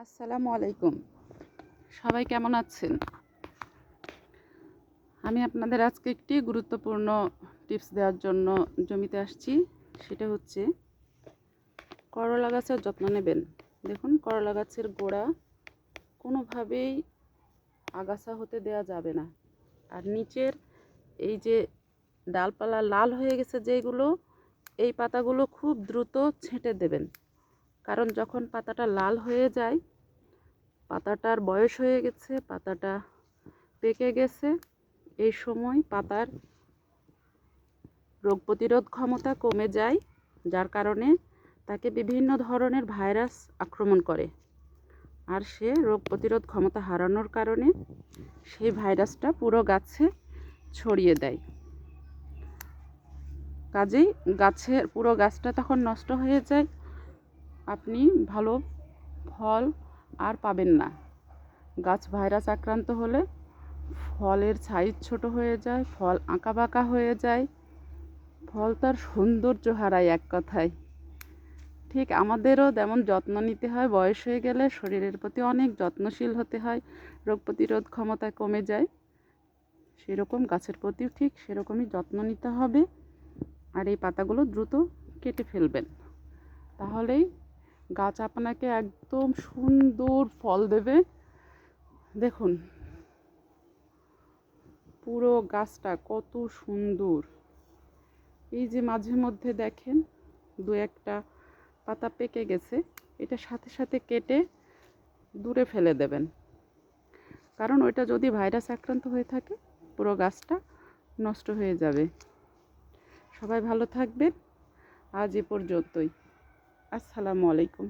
আসসালামু আলাইকুম। সবাই কেমন আছেন? আমি আপনাদের আজকে একটি গুরুত্বপূর্ণ টিপস দেওয়ার জন্য জমিতে আসছি। সেটা হচ্ছে করলা গাছের যত্ন নেবেন। দেখুন, করলা গাছের গোড়া কোনোভাবেই আগাছা হতে দেওয়া যাবে না। আর নিচের এই যে ডালপালা লাল হয়ে গেছে যেগুলো, এই পাতাগুলো খুব দ্রুত ছেঁটে দেবেন। কারণ যখন পাতাটা লাল হয়ে যায়, পাতাটার বয়স হয়ে গেছে, পাতাটা পেকে গেছে, এই সময় পাতার রোগ প্রতিরোধ ক্ষমতা কমে যায়, যার কারণে তাকে বিভিন্ন ধরনের ভাইরাস আক্রমণ করে। আর সে রোগ প্রতিরোধ ক্ষমতা হারানোর কারণে সেই ভাইরাসটা পুরো গাছে ছড়িয়ে দেয়। কাজেই গাছের পুরো গাছটা তখন নষ্ট হয়ে যায়, আপনি ভালো ফল আর পাবেন না। গাছ ভাইরাস আক্রান্ত হলে ফলের সাইজ ছোট হয়ে যায়, ফল আঁকাবাঁকা হয়ে যায়, ফল তার সৌন্দর্য হারায় এক কথায়। ঠিক আমাদেরও তেমন যত্ন নিতে হয়। বয়স হয়ে গেলে শরীরের প্রতি অনেক যত্নশীল হতে হয়, রোগ প্রতিরোধ ক্ষমতা কমে যায়। সেরকম গাছের প্রতিও ঠিক সেরকমই যত্ন নিতে হবে। আর এই পাতাগুলো দ্রুত কেটে ফেলবেন, তাহলেই গাছ আপনাকে একদম সুন্দর ফল দেবে। দেখুন পুরো গাছটা কত সুন্দর। এই যে মাঝে মধ্যে দেখেন দু একটা পাতা পেকে গেছে, এটা সাথে সাথে কেটে দূরে ফেলে দেবেন। কারণ ওইটা যদি ভাইরাস আক্রান্ত হয়ে থাকে, পুরো গাছটা নষ্ট হয়ে যাবে। সবাই ভালো থাকবেন। আজ এ পর্যন্তই। আসসালামু আলাইকুম।